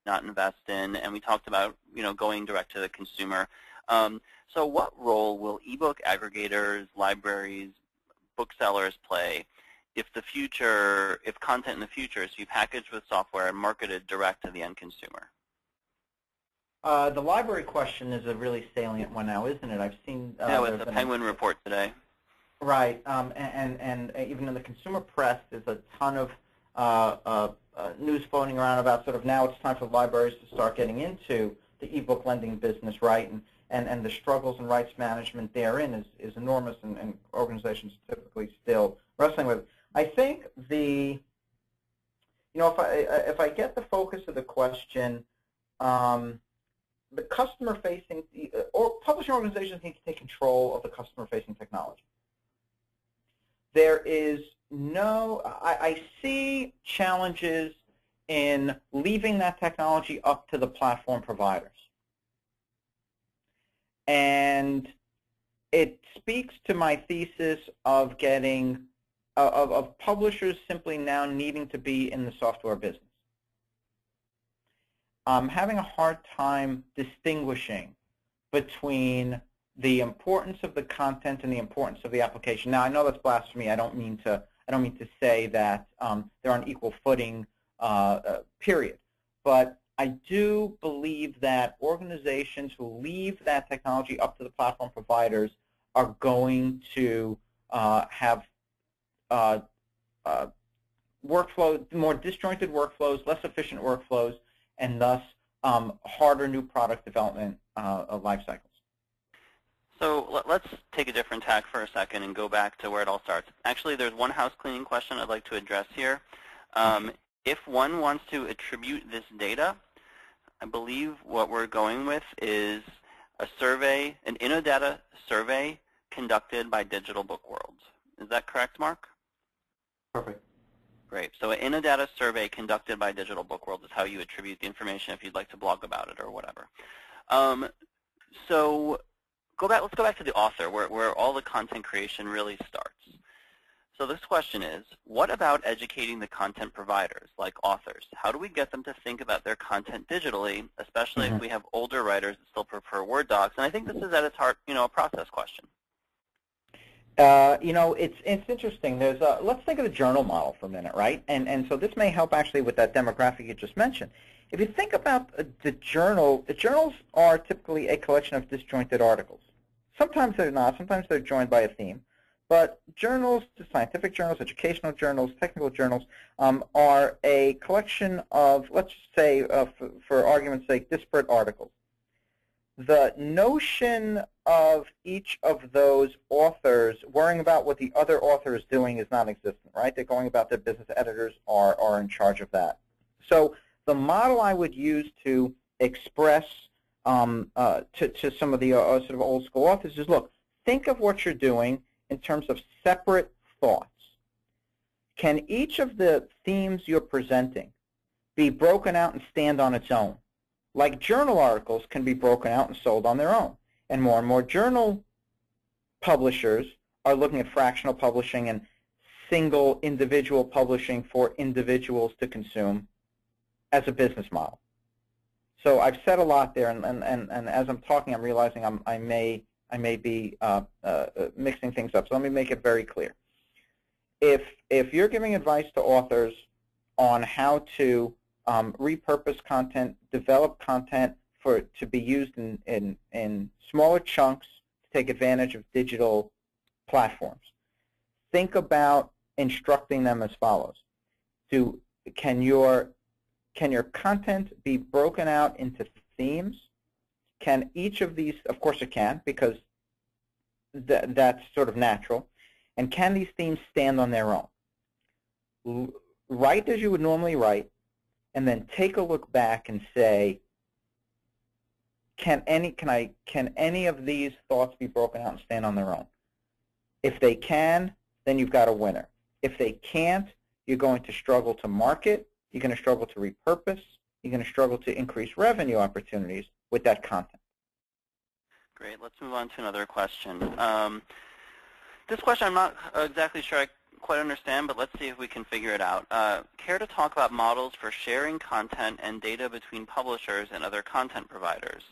not invest in, and we talked about going direct to the consumer. So what role will ebook aggregators, libraries, booksellers play if content in the future is to be packaged with software and marketed direct to the end consumer? The library question is a really salient one now, isn't it? I've seen with the Penguin report today. Right, and even in the consumer press, there's a ton of news floating around about sort of now it's time for libraries to start getting into the ebook lending business, right? And the struggles and rights management therein is enormous, and organizations typically still wrestling with it. I think if I get the focus of the question, the customer-facing or publishing organizations need to take control of the customer-facing technology. There is I see challenges in leaving that technology up to the platform providers. And it speaks to my thesis of of publishers simply now needing to be in the software business. I'm having a hard time distinguishing between the importance of the content and the importance of the application. Now, I know that's blasphemy. I don't mean to say that they're on equal footing, period. But I do believe that organizations who leave that technology up to the platform providers are going to have more disjointed workflows, less efficient workflows, and thus harder new product development life cycles. So let's take a different tack for a second and go back to where it all starts. Actually, there's one house cleaning question I'd like to address here. If one wants to attribute this data, I believe what we're going with is a survey, an Innodata survey conducted by Digital Book World. Is that correct, Mark? Perfect. Great. So an Innodata survey conducted by Digital Book World is how you attribute the information if you'd like to blog about it or whatever. So let's go back to the author, where all the content creation really starts. So this question is, what about educating the content providers, like authors? How do we get them to think about their content digitally, especially if we have older writers that still prefer Word docs? And I think this is at its heart, a process question. It's interesting. Let's think of the journal model for a minute, right? And so this may help actually with that demographic you just mentioned. If you think about the journals are typically a collection of disjointed articles. Sometimes they're not. Sometimes they're joined by a theme. But journals, scientific journals, educational journals, technical journals, are a collection of, let's say, for argument's sake, disparate articles. The notion of each of those authors worrying about what the other author is doing is non-existent, right? They're going about their business. Editors are in charge of that. So the model I would use to express to some of the sort of old school authors is, look, think of what you're doing in terms of separate thoughts. Can each of the themes you're presenting be broken out and stand on its own? Like journal articles can be broken out and sold on their own. And more journal publishers are looking at fractional publishing and single individual publishing for individuals to consume as a business model. So I've said a lot there, and as I'm talking, I'm realizing I may be mixing things up. So let me make it very clear. If you're giving advice to authors on how to repurpose content, develop content to be used in smaller chunks to take advantage of digital platforms, think about instructing them as follows. Can your content be broken out into themes? Can each of these, of course it can, because that's sort of natural. And can these themes stand on their own? Write as you would normally write, and then take a look back and say, can any of these thoughts be broken out and stand on their own? If they can, then you've got a winner. If they can't, you're going to struggle to market, you're going to struggle to repurpose, you're going to struggle to increase revenue opportunities with that content. Great. Let's move on to another question. This question I'm not exactly sure I quite understand, but let's see if we can figure it out. Care to talk about models for sharing content and data between publishers and other content providers?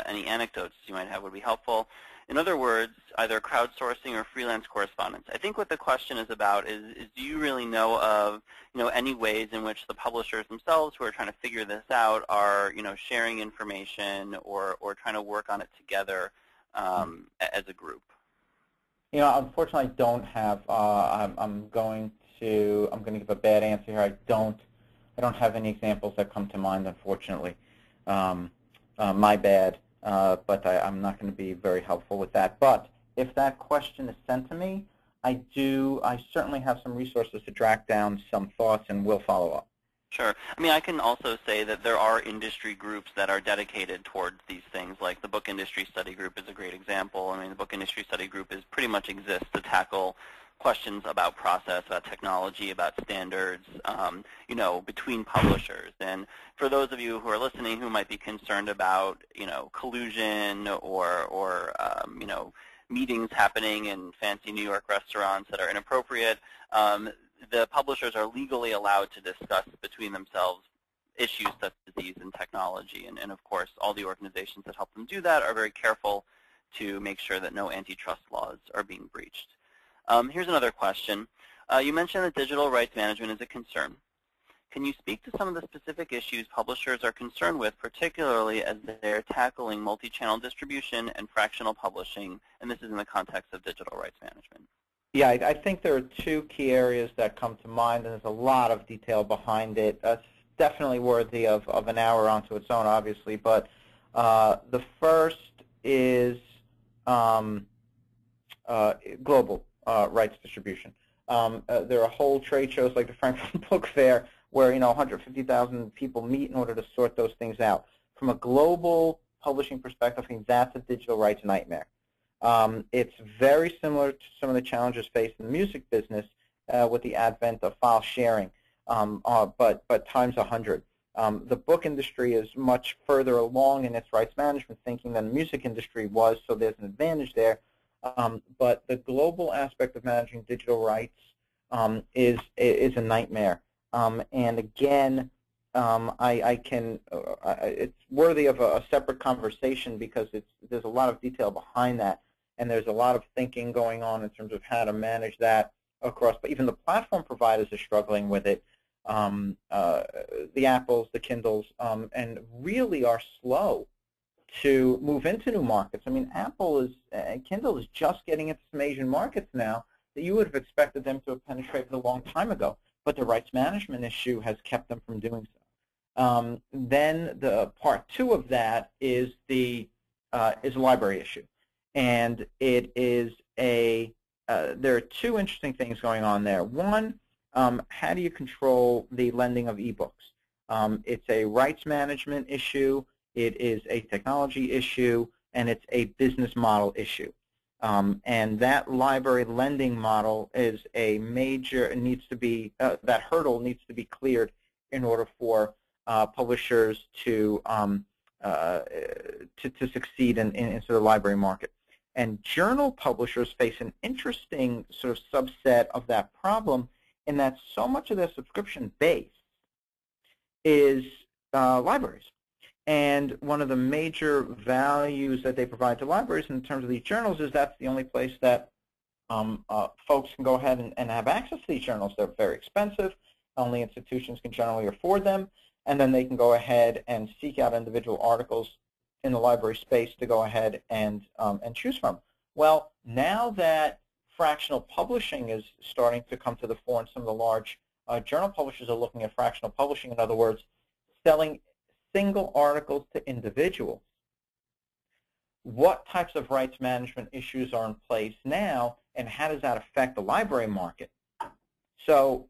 Any anecdotes you might have would be helpful. In other words, either crowdsourcing or freelance correspondence. I think what the question is about is do you really know of any ways in which the publishers themselves who are trying to figure this out are sharing information or trying to work on it together as a group? Unfortunately, I don't have. I'm going to give a bad answer here. I don't have any examples that come to mind, unfortunately. My bad. But I'm not going to be very helpful with that. But if that question is sent to me, I certainly have some resources to track down some thoughts, and will follow up. Sure. I mean, I can also say that there are industry groups that are dedicated towards these things, like the Book Industry Study Group is a great example. I mean, the Book Industry Study Group pretty much exists to tackle questions about process, about technology, about standards, between publishers. And for those of you who are listening who might be concerned about, collusion or meetings happening in fancy New York restaurants that are inappropriate, the publishers are legally allowed to discuss between themselves issues such as these in technology. And of course, all the organizations that help them do that are very careful to make sure that no antitrust laws are being breached. Here's another question. You mentioned that digital rights management is a concern. Can you speak to some of the specific issues publishers are concerned with, particularly as they're tackling multi-channel distribution and fractional publishing, and this is in the context of digital rights management? Yeah, I think there are two key areas that come to mind, and there's a lot of detail behind it. It's definitely worthy of an hour onto its own, obviously, but the first is global rights distribution. There are whole trade shows like the Frankfurt Book Fair where 150,000 people meet in order to sort those things out. From a global publishing perspective, I think that's a digital rights nightmare. It's very similar to some of the challenges faced in the music business with the advent of file sharing, but times 100. The book industry is much further along in its rights management thinking than the music industry was, so there's an advantage there. But the global aspect of managing digital rights is a nightmare. And again, it's worthy of a separate conversation because there's a lot of detail behind that, and there's a lot of thinking going on in terms of how to manage that across. But even the platform providers are struggling with it. The Apples, the Kindles, and really are slow to move into new markets. I mean, Kindle is just getting into some Asian markets now that you would have expected them to have penetrated a long time ago, but the rights management issue has kept them from doing so. Then the part two of that is a library issue, and it is there are two interesting things going on there. One, how do you control the lending of ebooks? It's a rights management issue, it is a technology issue, and it's a business model issue. And that library lending model is a major, that hurdle needs to be cleared in order for publishers to succeed in sort of library market. And journal publishers face an interesting sort of subset of that problem in that so much of their subscription base is libraries. And one of the major values that they provide to libraries in terms of these journals is that's the only place that folks can go ahead and have access to these journals. They're very expensive. Only institutions can generally afford them. And then they can go ahead and seek out individual articles in the library space to go ahead and choose from. Well, now that fractional publishing is starting to come to the fore, and some of the large journal publishers are looking at fractional publishing, in other words, selling single articles to individuals, what types of rights management issues are in place now, and how does that affect the library market? So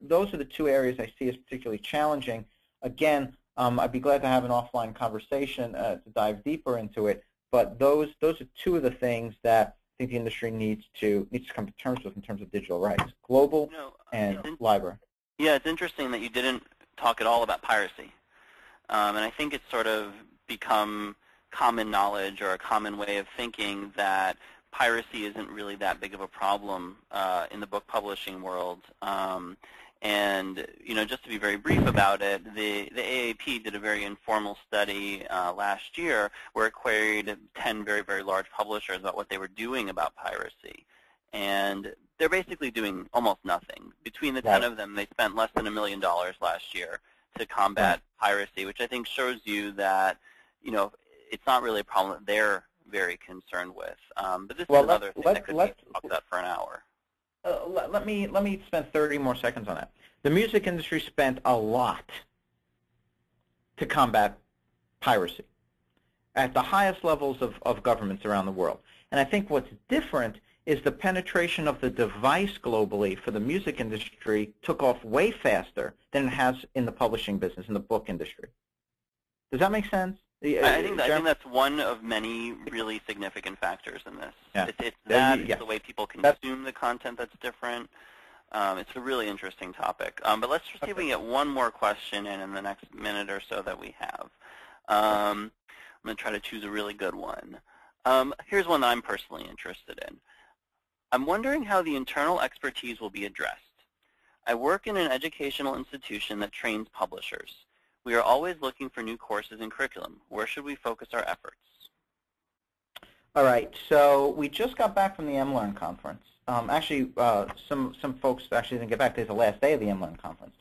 those are the two areas I see as particularly challenging. Again, I'd be glad to have an offline conversation to dive deeper into it, but those are two of the things that I think the industry needs to come to terms with in terms of digital rights, global and library. Yeah, it's interesting that you didn't talk at all about piracy. And I think it's sort of become common knowledge or a common way of thinking that piracy isn't really that big of a problem in the book publishing world. And just to be very brief about it, the AAP did a very informal study last year where it queried 10 very, very large publishers about what they were doing about piracy. And they're basically doing almost nothing. Between the 10 of them, they spent less than $1 million last year to combat piracy, which I think shows you that, it's not really a problem that they're very concerned with. But this is another thing that could be talked about for an hour. Let me spend 30 more seconds on that. The music industry spent a lot to combat piracy at the highest levels of governments around the world. And I think what's different is the penetration of the device globally for the music industry took off way faster than it has in the publishing business, in the book industry. Does that make sense? I think that's one of many really significant factors in this. Yeah. It's the way people consume the content that's different. It's a really interesting topic. But let's see if we can get one more question in the next minute or so that we have. I'm going to try to choose a really good one. Here's one that I'm personally interested in. I'm wondering how the internal expertise will be addressed. I work in an educational institution that trains publishers. We are always looking for new courses and curriculum. Where should we focus our efforts? All right, so we just got back from the mLearn conference. Actually, some folks actually didn't get back. Today's the last day of the mLearn conference.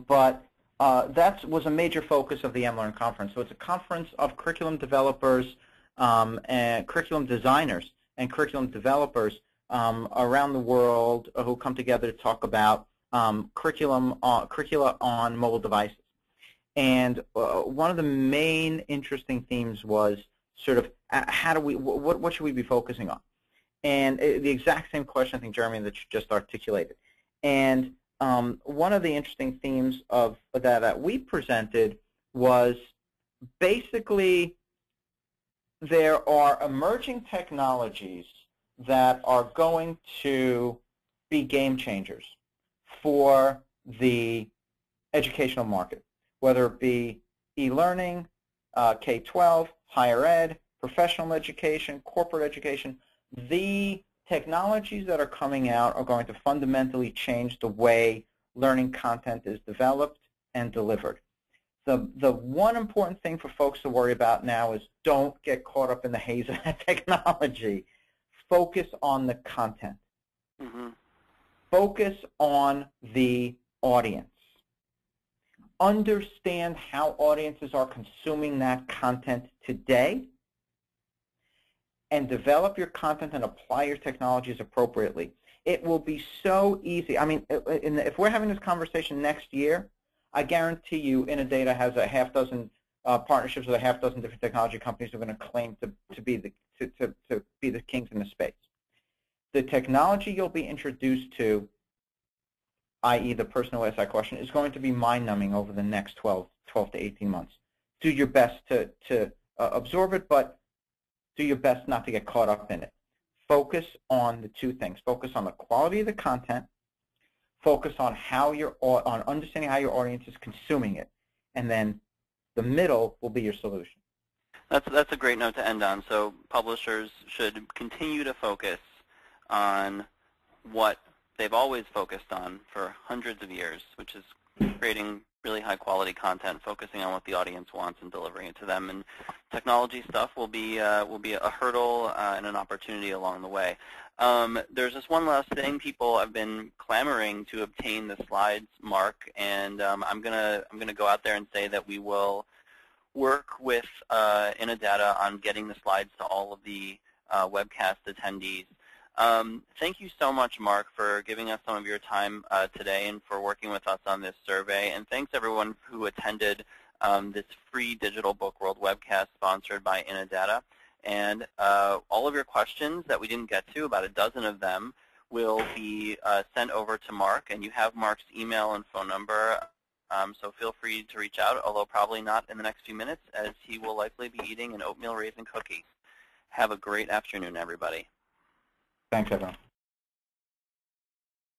But that was a major focus of the mLearn conference. So it's a conference of curriculum developers and curriculum designers and curriculum developers around the world who come together to talk about curricula on mobile devices. And one of the main interesting themes was sort of what should we be focusing on? And the exact same question, I think, Jeremy, that you just articulated. And one of the interesting themes of that we presented was basically there are emerging technologies that are going to be game changers for the educational market, whether it be e-learning, K-12, higher ed, professional education, corporate education. The technologies that are coming out are going to fundamentally change the way learning content is developed and delivered. The one important thing for folks to worry about now is don't get caught up in the haze of that technology. Focus on the content. Mm-hmm. Focus on the audience. Understand how audiences are consuming that content today, and develop your content and apply your technologies appropriately. It will be so easy. I mean, if we're having this conversation next year, I guarantee you Innodata has a half dozen partnerships with a half dozen different technology companies who are going to claim to be the kings in the space. The technology you'll be introduced to, i.e. the person who asked that question, is going to be mind-numbing over the next 12 to 18 months. Do your best to absorb it, but do your best not to get caught up in it. Focus on the two things. Focus on the quality of the content. Focus on understanding how your audience is consuming it, and then the middle will be your solution. That's a great note to end on. So publishers should continue to focus on what they've always focused on for hundreds of years, which is creating really high-quality content, focusing on what the audience wants and delivering it to them. And technology stuff will be a hurdle and an opportunity along the way. There's just one last thing. People have been clamoring to obtain the slides, Mark, and I'm gonna go out there and say that we will work with Innodata on getting the slides to all of the webcast attendees. Thank you so much, Mark, for giving us some of your time today and for working with us on this survey. And thanks everyone who attended this free Digital Book World webcast sponsored by Innodata. And all of your questions that we didn't get to, about a dozen of them, will be sent over to Mark. And you have Mark's email and phone number, so feel free to reach out, although probably not in the next few minutes, as he will likely be eating an oatmeal raisin cookie. Have a great afternoon, everybody. Thanks, everyone.